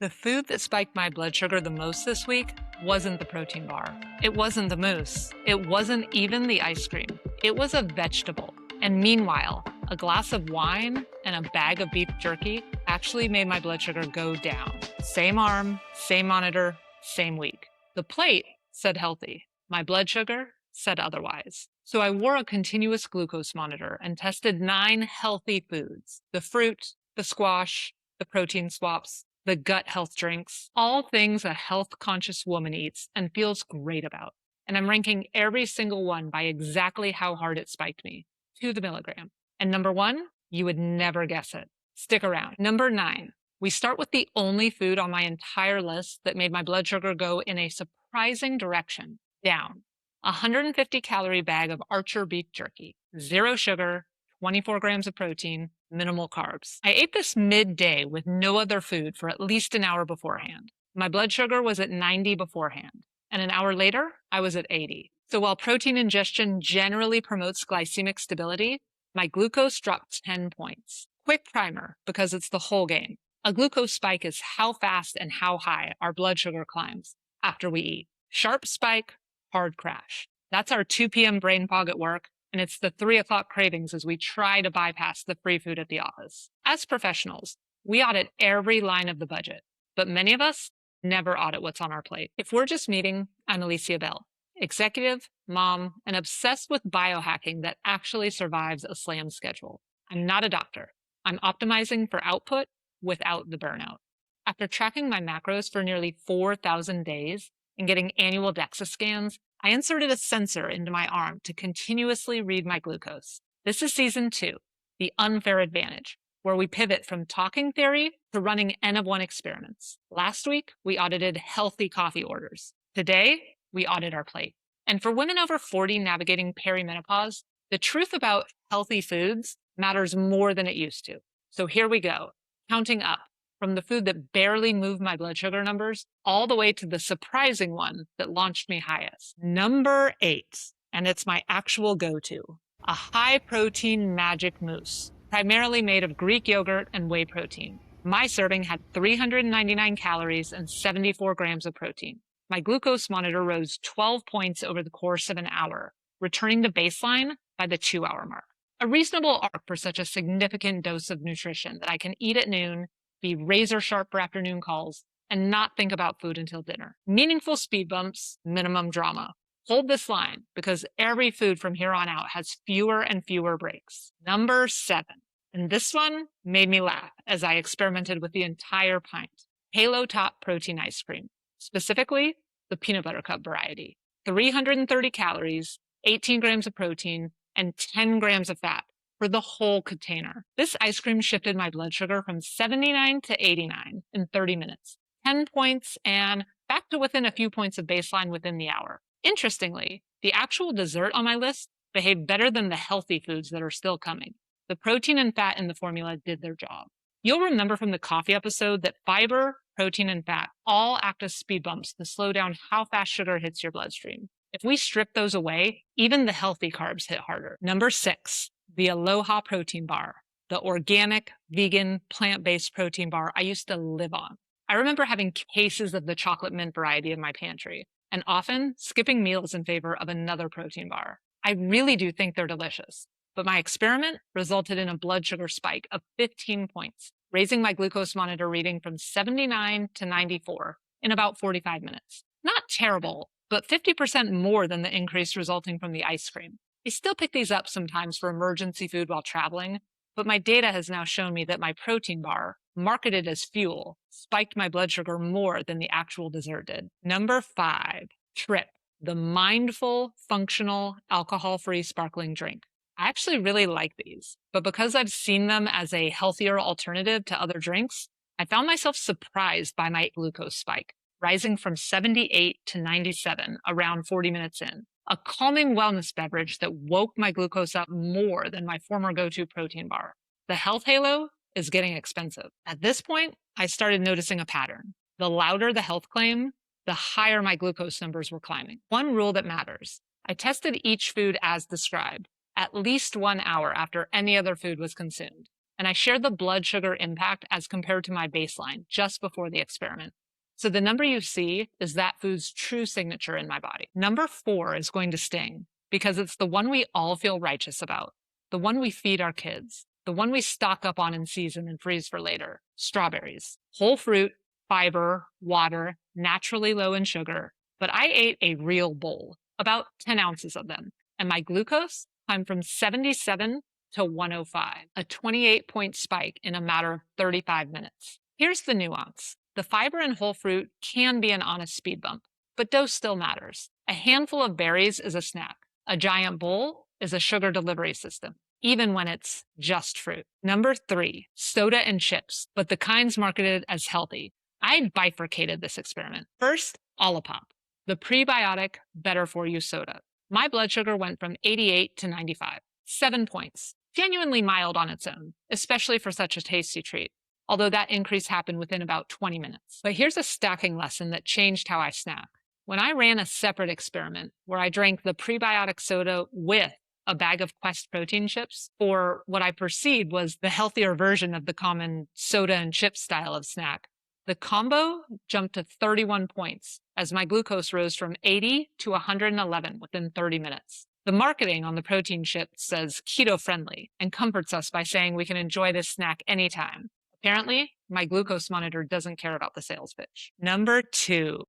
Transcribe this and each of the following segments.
The food that spiked my blood sugar the most this week wasn't the protein bar. It wasn't the mousse. It wasn't even the ice cream. It was a vegetable. And meanwhile, a glass of wine and a bag of beef jerky actually made my blood sugar go down. Same arm, same monitor, same week. The plate said healthy. My blood sugar said otherwise. So I wore a continuous glucose monitor and tested 9 healthy foods: the fruit, the squash, the protein swaps, the gut health drinks, all things a health-conscious woman eats and feels great about. And I'm ranking every single one by exactly how hard it spiked me, to the milligram. And number 1, you would never guess it. Stick around. Number 9, we start with the only food on my entire list that made my blood sugar go in a surprising direction, down. A 150-calorie bag of Archer beef jerky, 0 sugar, 24 grams of protein, minimal carbs. I ate this midday with no other food for at least an hour beforehand. My blood sugar was at 90 beforehand, and an hour later, I was at 80. So while protein ingestion generally promotes glycemic stability, my glucose dropped 10 points. Quick primer, because it's the whole game. A glucose spike is how fast and how high our blood sugar climbs after we eat. Sharp spike, hard crash. That's our 2 p.m. brain fog at work, and it's the 3 o'clock cravings as we try to bypass the free food at the office. As professionals, we audit every line of the budget, but many of us never audit what's on our plate. If we're just meeting, I'm Alysia Bell, executive, mom, and obsessed with biohacking that actually survives a slam schedule. I'm not a doctor. I'm optimizing for output without the burnout. After tracking my macros for nearly 4,000 days and getting annual DEXA scans, I inserted a sensor into my arm to continuously read my glucose. This is season 2, the unfair advantage, where we pivot from talking theory to running N of 1 experiments. Last week, we audited healthy coffee orders. Today, we audit our plate. And for women over 40 navigating perimenopause, the truth about healthy foods matters more than it used to. So here we go, counting up from the food that barely moved my blood sugar numbers all the way to the surprising one that launched me highest. Number 8, and it's my actual go-to, a high-protein magic mousse, primarily made of Greek yogurt and whey protein. My serving had 399 calories and 74 grams of protein. My glucose monitor rose 12 points over the course of an hour, returning to baseline by the 2-hour mark. A reasonable arc for such a significant dose of nutrition that I can eat at noon, be razor sharp for afternoon calls, and not think about food until dinner. Meaningful speed bumps, minimum drama. Hold this line, because every food from here on out has fewer and fewer breaks. Number 7, and this one made me laugh as I experimented with the entire pint. Halo Top protein ice cream, specifically the peanut butter cup variety. 330 calories, 18 grams of protein, and 10 grams of fat for the whole container. This ice cream shifted my blood sugar from 79 to 89 in 30 minutes, 10 points, and back to within a few points of baseline within the hour. Interestingly, the actual dessert on my list behaved better than the healthy foods that are still coming. The protein and fat in the formula did their job. You'll remember from the coffee episode that fiber, protein, and fat all act as speed bumps to slow down how fast sugar hits your bloodstream. If we strip those away, even the healthy carbs hit harder. Number 6, the Aloha protein bar, the organic, vegan, plant-based protein bar I used to live on. I remember having cases of the chocolate mint variety in my pantry, and often skipping meals in favor of another protein bar. I really do think they're delicious, but my experiment resulted in a blood sugar spike of 15 points, raising my glucose monitor reading from 79 to 94 in about 45 minutes. Not terrible, but 50% more than the increase resulting from the ice cream. I still pick these up sometimes for emergency food while traveling, but my data has now shown me that my protein bar, marketed as fuel, spiked my blood sugar more than the actual dessert did. Number 5, Trip, the mindful, functional, alcohol-free sparkling drink. I actually really like these, but because I've seen them as a healthier alternative to other drinks, I found myself surprised by my glucose spike, rising from 78 to 97 around 40 minutes in. A calming wellness beverage that woke my glucose up more than my former go-to protein bar. The health halo is getting expensive. At this point, I started noticing a pattern. The louder the health claim, the higher my glucose numbers were climbing. One rule that matters: I tested each food as described, at least 1 hour after any other food was consumed. and I shared the blood sugar impact as compared to my baseline just before the experiment. So the number you see is that food's true signature in my body. Number 4 is going to sting because it's the one we all feel righteous about, the one we feed our kids, the one we stock up on in season and freeze for later: strawberries. Whole fruit, fiber, water, naturally low in sugar. But I ate a real bowl, about 10 ounces of them, and my glucose climbed from 77 to 105, a 28-point spike in a matter of 35 minutes. Here's the nuance. The fiber in whole fruit can be an honest speed bump, but dose still matters. A handful of berries is a snack. A giant bowl is a sugar delivery system, even when it's just fruit. Number 3, soda and chips, but the kinds marketed as healthy. I bifurcated this experiment. First, Olipop, the prebiotic, better-for-you soda. My blood sugar went from 88 to 95, 7 points. Genuinely mild on its own, especially for such a tasty treat, although that increase happened within about 20 minutes. But here's a stacking lesson that changed how I snack. When I ran a separate experiment where I drank the prebiotic soda with a bag of Quest protein chips for what I perceived was the healthier version of the common soda and chip style of snack, the combo jumped to 31 points as my glucose rose from 80 to 111 within 30 minutes. The marketing on the protein chips says keto-friendly and comforts us by saying we can enjoy this snack anytime. Apparently, my glucose monitor doesn't care about the sales pitch. Number 2,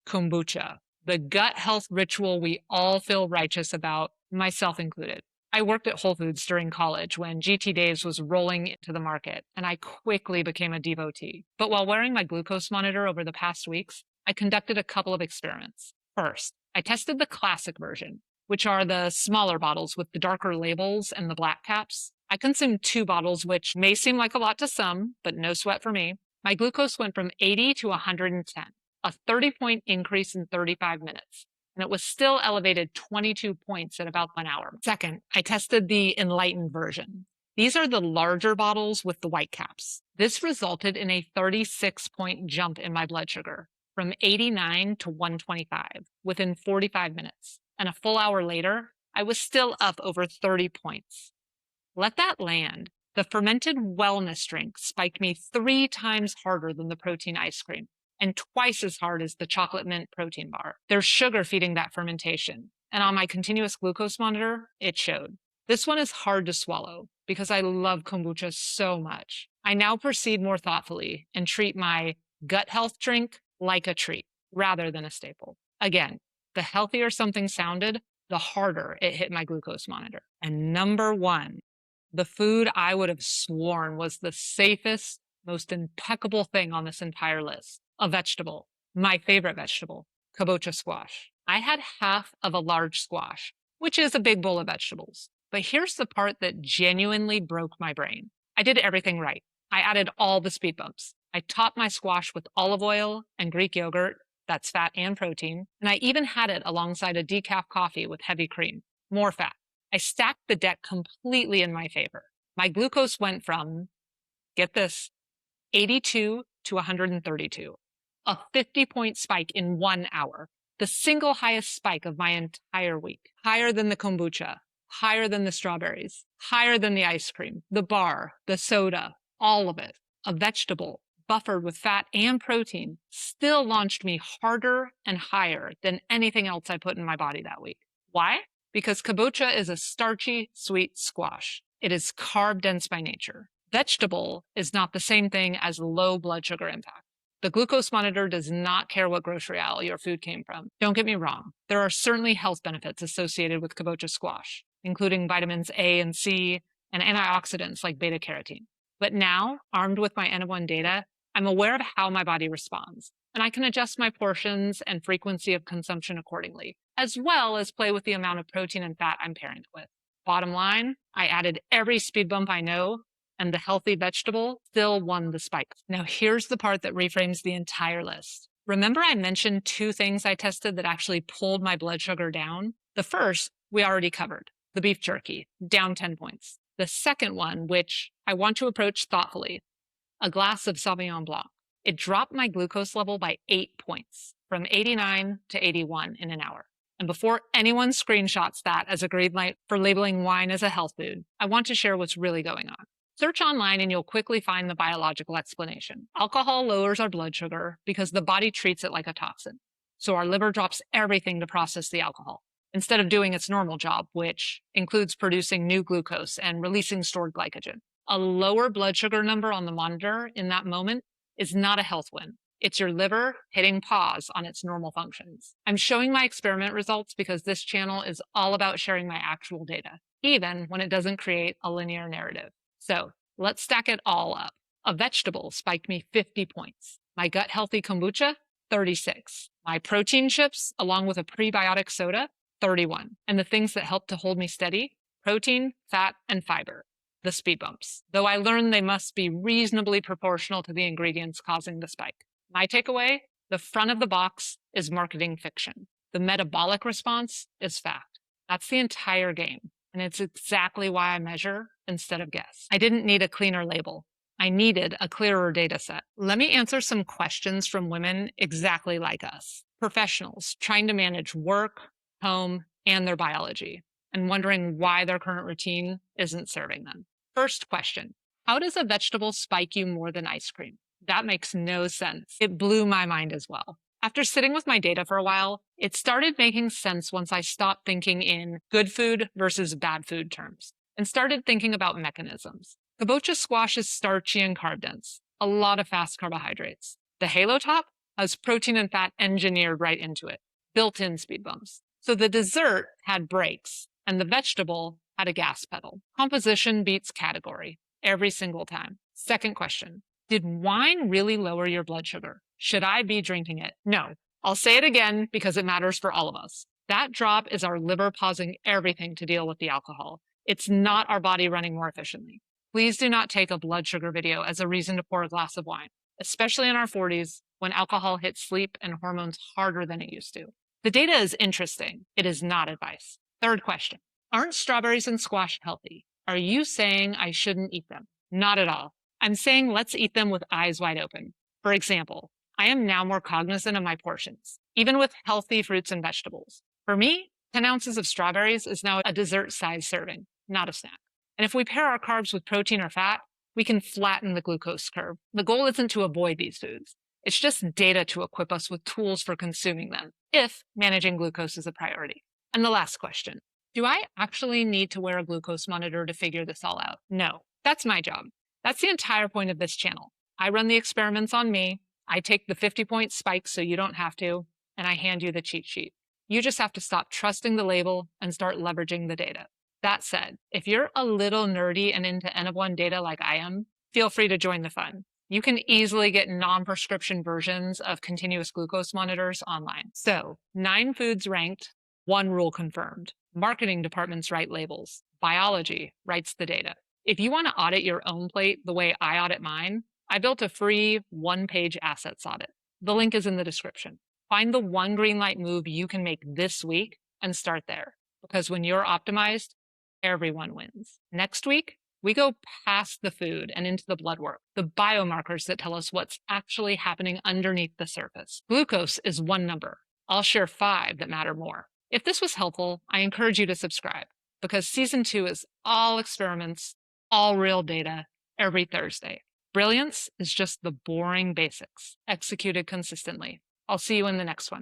kombucha, the gut health ritual we all feel righteous about, myself included. I worked at Whole Foods during college when GT Days was rolling into the market, and I quickly became a devotee. But while wearing my glucose monitor over the past weeks, I conducted a couple of experiments. First, I tested the classic version, which are the smaller bottles with the darker labels and the black caps. I consumed 2 bottles, which may seem like a lot to some, but no sweat for me. My glucose went from 80 to 110, a 30-point increase in 35 minutes. And it was still elevated 22 points at about 1 hour. Second, I tested the enlightened version. These are the larger bottles with the white caps. This resulted in a 36-point jump in my blood sugar from 89 to 125 within 45 minutes. And a full hour later, I was still up over 30 points. Let that land. The fermented wellness drink spiked me 3 times harder than the protein ice cream, and twice as hard as the chocolate mint protein bar. There's sugar feeding that fermentation, and on my continuous glucose monitor, it showed. This one is hard to swallow because I love kombucha so much. I now proceed more thoughtfully and treat my gut health drink like a treat rather than a staple. Again, the healthier something sounded, the harder it hit my glucose monitor. And number 1, the food I would have sworn was the safest, most impeccable thing on this entire list. A vegetable, my favorite vegetable, kabocha squash. I had half of a large squash, which is a big bowl of vegetables. But here's the part that genuinely broke my brain. I did everything right. I added all the speed bumps. I topped my squash with olive oil and Greek yogurt, that's fat and protein, and I even had it alongside a decaf coffee with heavy cream, more fat. I stacked the deck completely in my favor. My glucose went from, get this, 82 to 132. A 50-point spike in 1 hour, the single highest spike of my entire week. Higher than the kombucha, higher than the strawberries, higher than the ice cream, the bar, the soda, all of it. A vegetable, buffered with fat and protein, still launched me harder and higher than anything else I put in my body that week. Why? Because kabocha is a starchy, sweet squash. It is carb-dense by nature. Vegetable is not the same thing as low blood sugar impact. The glucose monitor does not care what grocery aisle your food came from. Don't get me wrong. There are certainly health benefits associated with kabocha squash, including vitamins A and C and antioxidants like beta-carotene. But now, armed with my N1 data, I'm aware of how my body responds, and I can adjust my portions and frequency of consumption accordingly, as well as play with the amount of protein and fat I'm pairing it with. Bottom line, I added every speed bump I know, and the healthy vegetable still won the spike. Now here's the part that reframes the entire list. Remember I mentioned 2 things I tested that actually pulled my blood sugar down? The first, we already covered, the beef jerky, down 10 points. The second one, which I want to approach thoughtfully, a glass of Sauvignon Blanc. It dropped my glucose level by 8 points, from 89 to 81 in an hour. And before anyone screenshots that as a green light for labeling wine as a health food, I want to share what's really going on. Search online and you'll quickly find the biological explanation. Alcohol lowers our blood sugar because the body treats it like a toxin. So our liver drops everything to process the alcohol instead of doing its normal job, which includes producing new glucose and releasing stored glycogen. A lower blood sugar number on the monitor in that moment is not a health win. It's your liver hitting pause on its normal functions. I'm showing my experiment results because this channel is all about sharing my actual data, even when it doesn't create a linear narrative. So let's stack it all up. A vegetable spiked me 50 points. My gut healthy kombucha, 36. My protein chips, along with a prebiotic soda, 31. And the things that help to hold me steady, protein, fat, and fiber, the speed bumps. Though I learned they must be reasonably proportional to the ingredients causing the spike. My takeaway, the front of the box is marketing fiction. The metabolic response is fact. That's the entire game. And it's exactly why I measure instead of guess. I didn't need a cleaner label. I needed a clearer data set. Let me answer some questions from women exactly like us. Professionals trying to manage work, home, and their biology, and wondering why their current routine isn't serving them. First question, how does a vegetable spike you more than ice cream? That makes no sense. It blew my mind as well. After sitting with my data for a while, it started making sense once I stopped thinking in good food versus bad food terms and started thinking about mechanisms. Kabocha squash is starchy and carb dense, a lot of fast carbohydrates. The halo top has protein and fat engineered right into it, built-in speed bumps. So the dessert had brakes and the vegetable had a gas pedal. Composition beats category every single time. Second question, did wine really lower your blood sugar? Should I be drinking it? No. I'll say it again because it matters for all of us. That drop is our liver pausing everything to deal with the alcohol. It's not our body running more efficiently. Please do not take a blood sugar video as a reason to pour a glass of wine, especially in our 40s when alcohol hits sleep and hormones harder than it used to. The data is interesting. It is not advice. Third question, aren't strawberries and squash healthy? Are you saying I shouldn't eat them? Not at all. I'm saying let's eat them with eyes wide open. For example, I am now more cognizant of my portions, even with healthy fruits and vegetables. For me, 10 ounces of strawberries is now a dessert-sized serving, not a snack. And if we pair our carbs with protein or fat, we can flatten the glucose curve. The goal isn't to avoid these foods. It's just data to equip us with tools for consuming them, if managing glucose is a priority. And the last question, do I actually need to wear a glucose monitor to figure this all out? No, that's my job. That's the entire point of this channel. I run the experiments on me. I take the 50-point spikes so you don't have to, and I hand you the cheat sheet. You just have to stop trusting the label and start leveraging the data. That said, if you're a little nerdy and into N of 1 data like I am, feel free to join the fun. You can easily get non-prescription versions of continuous glucose monitors online. So 9 foods ranked, 1 rule confirmed. Marketing departments write labels. Biology writes the data. If you want to audit your own plate the way I audit mine, I built a free 1-page assets audit. The link is in the description. Find the one green light move you can make this week and start there. Because when you're optimized, everyone wins. Next week, we go past the food and into the blood work, the biomarkers that tell us what's actually happening underneath the surface. Glucose is one number. I'll share 5 that matter more. If this was helpful, I encourage you to subscribe because season 2 is all experiments, all real data, every Thursday. Brilliance is just the boring basics, executed consistently. I'll see you in the next one.